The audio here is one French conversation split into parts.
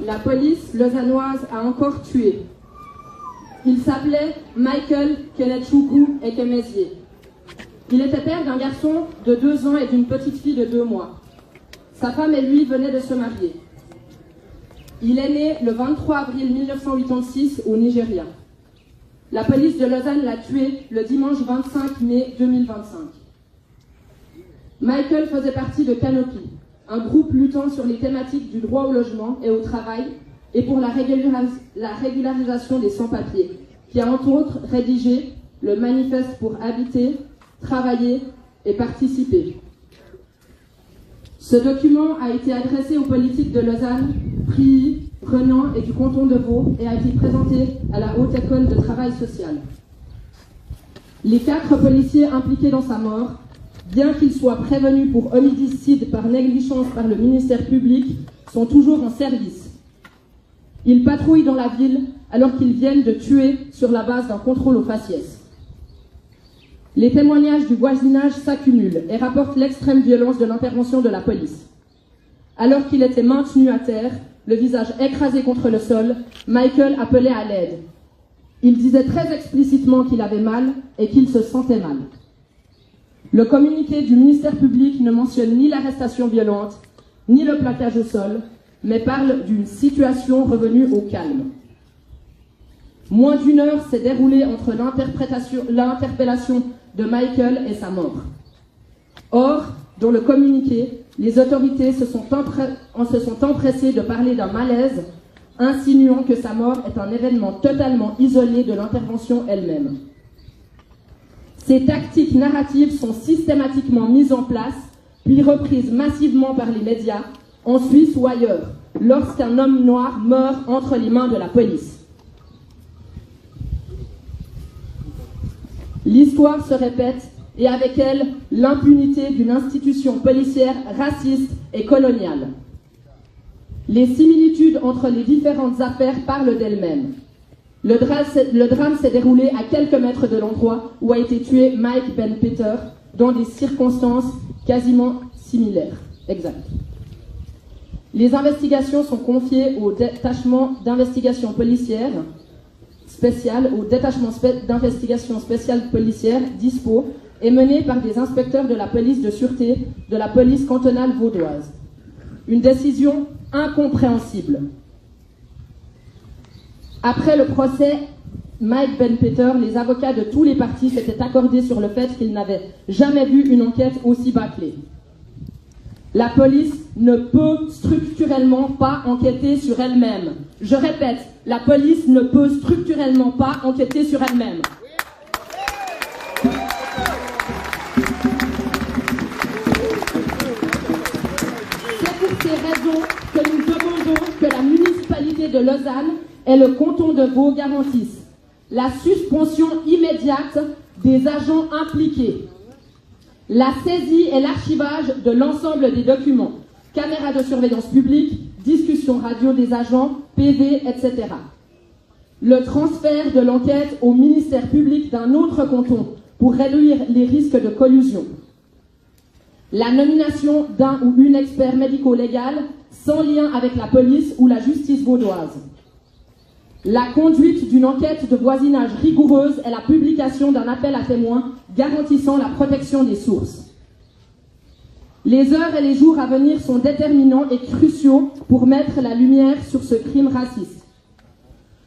La police lausannoise a encore tué. Il s'appelait Michael Kenechukwu Ekemezie. Il était père d'un garçon de 2 ans et d'une petite fille de 2 mois. Sa femme et lui venaient de se marier. Il est né le 23 avril 1986 au Nigeria. La police de Lausanne l'a tué le dimanche 25 mai 2025. Michael faisait partie de Canopy, un groupe luttant sur les thématiques du droit au logement et au travail et pour la régularisation des sans-papiers, qui a entre autres rédigé le manifeste pour habiter, travailler et participer. Ce document a été adressé aux politiques de Lausanne, Prilly, Renan et du canton de Vaud et a été présenté à la Haute École de Travail Social. Les 4 policiers impliqués dans sa mort, bien qu'ils soient prévenus pour homicide par négligence par le ministère public, sont toujours en service. Ils patrouillent dans la ville alors qu'ils viennent de tuer sur la base d'un contrôle au faciès. Les témoignages du voisinage s'accumulent et rapportent l'extrême violence de l'intervention de la police. Alors qu'il était maintenu à terre, le visage écrasé contre le sol, Michael appelait à l'aide. Il disait très explicitement qu'il avait mal et qu'il se sentait mal. Le communiqué du ministère public ne mentionne ni l'arrestation violente, ni le plaquage au sol, mais parle d'une situation revenue au calme. Moins d'1 heure s'est déroulée entre l'interpellation de Michael et sa mort. Or, dans le communiqué, les autorités se sont empressées de parler d'un malaise, insinuant que sa mort est un événement totalement isolé de l'intervention elle-même. Ces tactiques narratives sont systématiquement mises en place, puis reprises massivement par les médias, en Suisse ou ailleurs, lorsqu'un homme noir meurt entre les mains de la police. L'histoire se répète, et avec elle, l'impunité d'une institution policière raciste et coloniale. Les similitudes entre les différentes affaires parlent d'elles-mêmes. Le drame s'est déroulé à quelques mètres de l'endroit où a été tué Mike Ben Peter, dans des circonstances quasiment similaires. Exact. Les investigations sont confiées au détachement d'investigation policière spéciale, au détachement d'investigation spéciale policière, DISPO, et menées par des inspecteurs de la police de sûreté de la police cantonale vaudoise. Une décision incompréhensible. Après le procès Mike Ben Peter, les avocats de tous les partis s'étaient accordés sur le fait qu'ils n'avaient jamais vu une enquête aussi bâclée. La police ne peut structurellement pas enquêter sur elle-même. Je répète, la police ne peut structurellement pas enquêter sur elle-même. C'est pour ces raisons que nous demandons que la municipalité de Lausanne et le canton de Vaud garantissent la suspension immédiate des agents impliqués, la saisie et l'archivage de l'ensemble des documents, caméras de surveillance publique, discussions radio des agents, PV, etc. Le transfert de l'enquête au ministère public d'un autre canton pour réduire les risques de collusion. La nomination d'un ou une expert médico-légal sans lien avec la police ou la justice vaudoise. La conduite d'une enquête de voisinage rigoureuse et la publication d'un appel à témoins garantissant la protection des sources. Les heures et les jours à venir sont déterminants et cruciaux pour mettre la lumière sur ce crime raciste.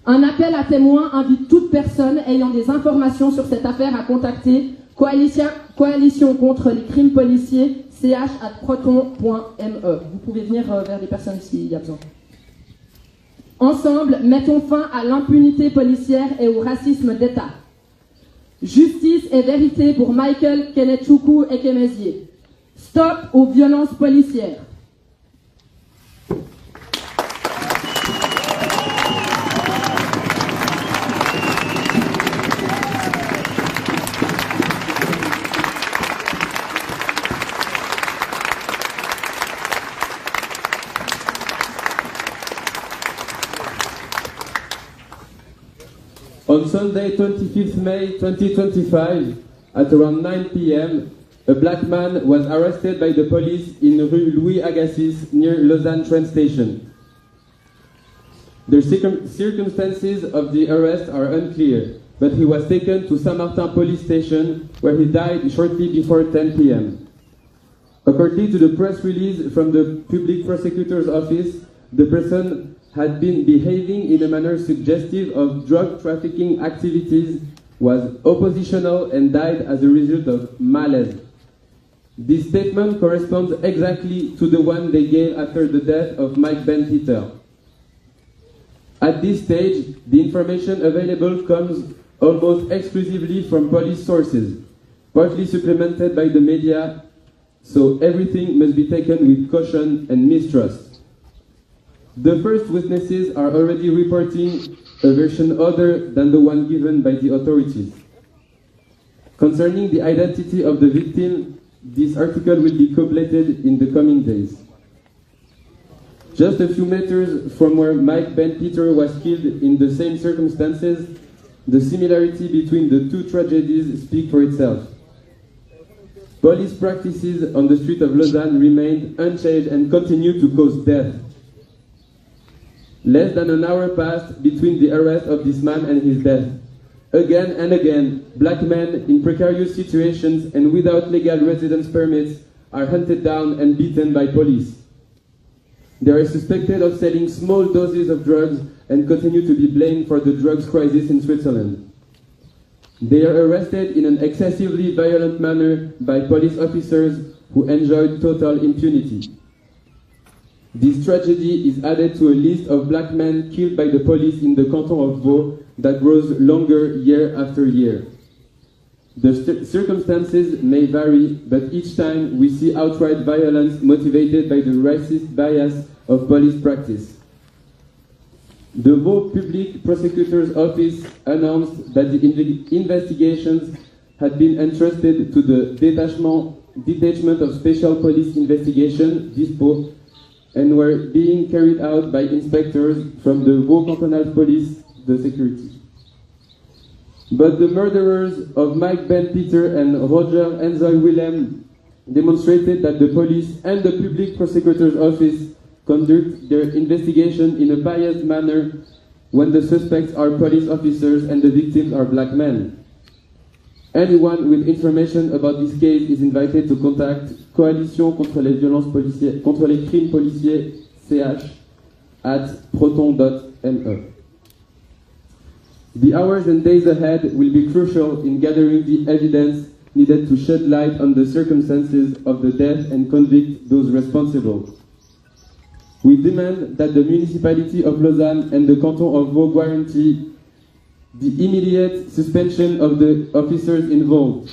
Un appel à témoins invite toute personne ayant des informations sur cette affaire à contacter Coalition contre les crimes policiers, ch@proton.me. Vous pouvez venir vers les personnes s'il y a besoin. Ensemble, mettons fin à l'impunité policière et au racisme d'État. Justice et vérité pour Michael Kenechukwu Ekemezie. Stop aux violences policières. On Sunday, 25th May 2025, at around 9 p.m., a black man was arrested by the police in Rue Louis Agassiz near Lausanne train station. The circumstances of the arrest are unclear, but he was taken to Saint-Martin police station where he died shortly before 10 p.m. According to the press release from the public prosecutor's office, the person had been behaving in a manner suggestive of drug trafficking activities, was oppositional, and died as a result of malaise. This statement corresponds exactly to the one they gave after the death of Mike Ben Peter. At this stage, the information available comes almost exclusively from police sources, partly supplemented by the media, so everything must be taken with caution and mistrust. The first witnesses are already reporting a version other than the one given by the authorities. Concerning the identity of the victim, this article will be completed in the coming days. Just a few meters from where Mike Ben Peter was killed in the same circumstances, the similarity between the two tragedies speak for itself. Police practices on the street of Lausanne remained unchanged and continue to cause death. Less than an hour passed between the arrest of this man and his death. Again and again, black men in precarious situations and without legal residence permits are hunted down and beaten by police. They are suspected of selling small doses of drugs and continue to be blamed for the drugs crisis in Switzerland. They are arrested in an excessively violent manner by police officers who enjoyed total impunity. This tragedy is added to a list of black men killed by the police in the canton of Vaud that grows longer year after year. The circumstances may vary, but each time we see outright violence motivated by the racist bias of police practice. The Vaud Public Prosecutor's Office announced that the investigations had been entrusted to the Detachment of Special Police Investigation, DISPO, and were being carried out by inspectors from the Vaud Cantonal Police, the security. But the murderers of Mike Ben Peter and Roger Enzoy Willem demonstrated that the police and the Public Prosecutor's Office conduct their investigation in a biased manner when the suspects are police officers and the victims are black men. Anyone with information about this case is invited to contact Coalition contre les violences policières, contre les crimes policiers CH at proton.me. The hours and days ahead will be crucial in gathering the evidence needed to shed light on the circumstances of the death and convict those responsible. We demand that the municipality of Lausanne and the canton of Vaud guarantee the immediate suspension of the officers involved,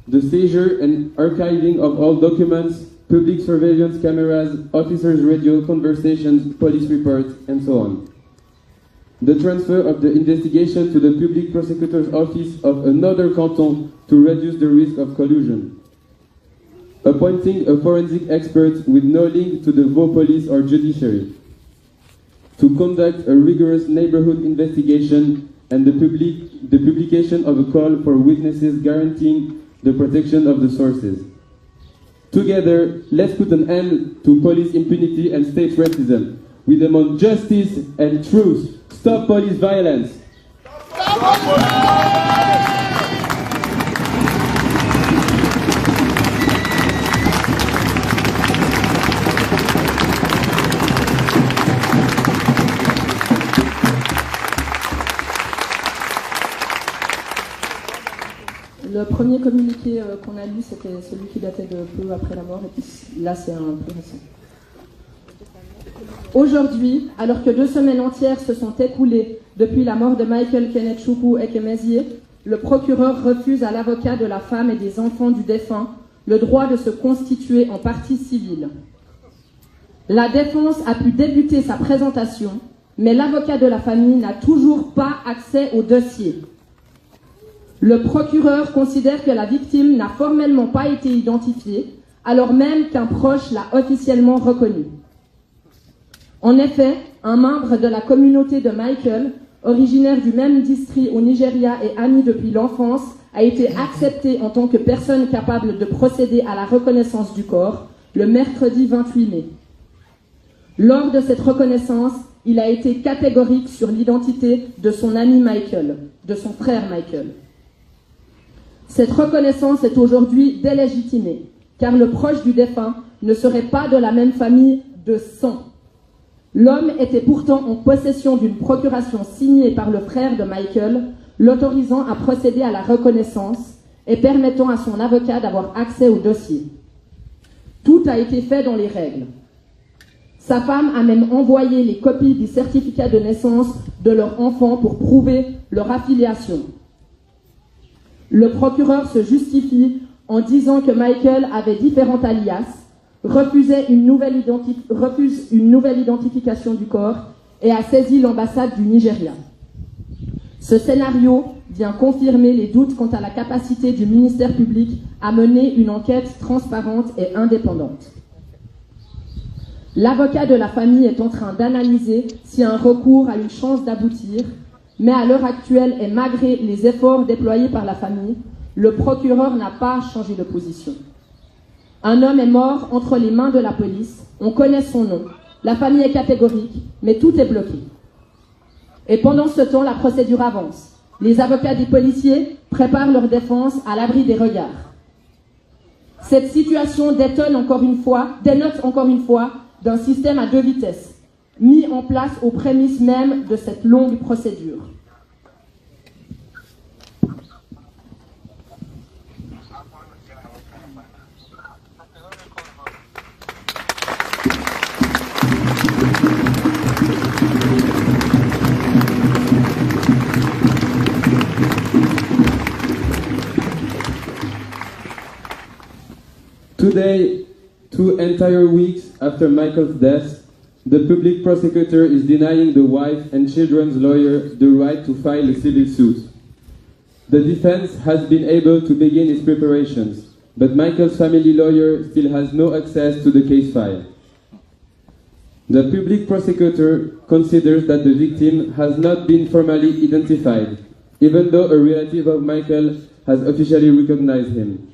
the seizure and archiving of all documents, public surveillance cameras, officers' radio conversations, police reports, and so on. The transfer of the investigation to the Public Prosecutor's Office of another canton to reduce the risk of collusion. Appointing a forensic expert with no link to the Vaud police or judiciary. To conduct a rigorous neighborhood investigation and the publication of a call for witnesses guaranteeing the protection of the sources. Together, let's put an end to police impunity and state racism. We demand justice and truth. Stop police violence. Stop police! Le premier communiqué qu'on a lu, c'était celui qui datait de peu après la mort, et puis là, c'est un peu récent. Aujourd'hui, alors que 2 semaines entières se sont écoulées depuis la mort de Michael Kenneth Chukwu Ekemezié, le procureur refuse à l'avocat de la femme et des enfants du défunt le droit de se constituer en partie civile. La défense a pu débuter sa présentation, mais l'avocat de la famille n'a toujours pas accès au dossier. Le procureur considère que la victime n'a formellement pas été identifiée, alors même qu'un proche l'a officiellement reconnue. En effet, un membre de la communauté de Michael originaire du même district au Nigeria et ami depuis l'enfance, a été accepté en tant que personne capable de procéder à la reconnaissance du corps le mercredi 28 mai. Lors de cette reconnaissance, il a été catégorique sur l'identité de son ami Michael, de son frère Michael. Cette reconnaissance est aujourd'hui délégitimée, car le proche du défunt ne serait pas de la même famille de sang. L'homme était pourtant en possession d'une procuration signée par le frère de Michael, l'autorisant à procéder à la reconnaissance et permettant à son avocat d'avoir accès au dossier. Tout a été fait dans les règles. Sa femme a même envoyé les copies des certificats de naissance de leur enfant pour prouver leur affiliation. Le procureur se justifie en disant que Michael avait différents alias, refuse une nouvelle identification du corps et a saisi l'ambassade du Nigeria. Ce scénario vient confirmer les doutes quant à la capacité du ministère public à mener une enquête transparente et indépendante. L'avocat de la famille est en train d'analyser si un recours a une chance d'aboutir, mais à l'heure actuelle, et malgré les efforts déployés par la famille, le procureur n'a pas changé de position. Un homme est mort entre les mains de la police, on connaît son nom, la famille est catégorique, mais tout est bloqué. Et pendant ce temps, la procédure avance. Les avocats des policiers préparent leur défense à l'abri des regards. Cette situation dénote encore une fois d'un système à deux vitesses, mis en place aux prémices même de cette longue procédure. Today, 2 entire weeks after Michael's death, the public prosecutor is denying the wife and children's lawyer the right to file a civil suit. The defense has been able to begin its preparations, but Michael's family lawyer still has no access to the case file. The public prosecutor considers that the victim has not been formally identified, even though a relative of Michael has officially recognized him.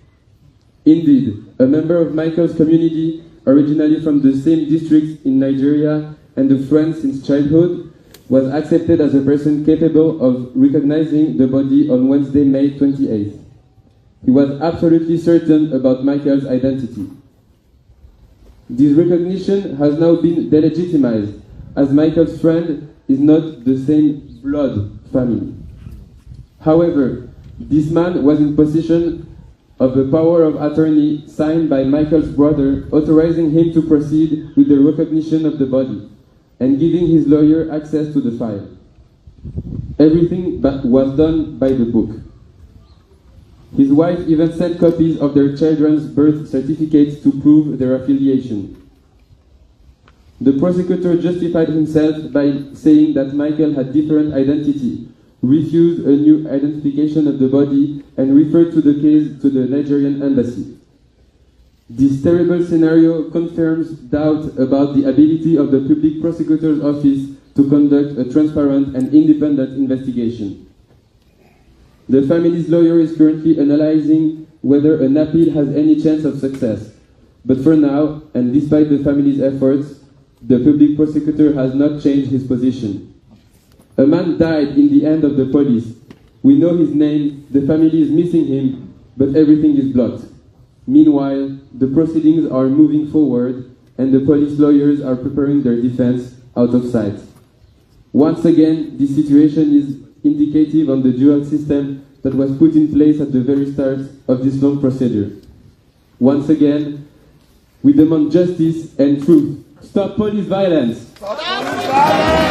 Indeed, a member of Michael's community, originally from the same district in Nigeria and a friend since childhood, was accepted as a person capable of recognizing the body on Wednesday, May 28th. He was absolutely certain about Michael's identity. This recognition has now been delegitimized, as Michael's friend is not the same blood family. However, this man was in possession of a power of attorney signed by Michael's brother, authorizing him to proceed with the recognition of the body and giving his lawyer access to the file. Everything was done by the book. His wife even sent copies of their children's birth certificates to prove their affiliation. The prosecutor justified himself by saying that Michael had different identity, refused a new identification of the body, and referred to the case to the Nigerian embassy. This terrible scenario confirms doubt about the ability of the public prosecutor's office to conduct a transparent and independent investigation. The family's lawyer is currently analyzing whether an appeal has any chance of success. But for now, and despite the family's efforts, the public prosecutor has not changed his position. A man died in the hand of the police. We know his name, the family is missing him, but everything is blocked. Meanwhile, the proceedings are moving forward, and the police lawyers are preparing their defense out of sight. Once again, this situation is indicative of the dual system that was put in place at the very start of this long procedure. Once again, we demand justice and truth. Stop police violence! Stop police violence!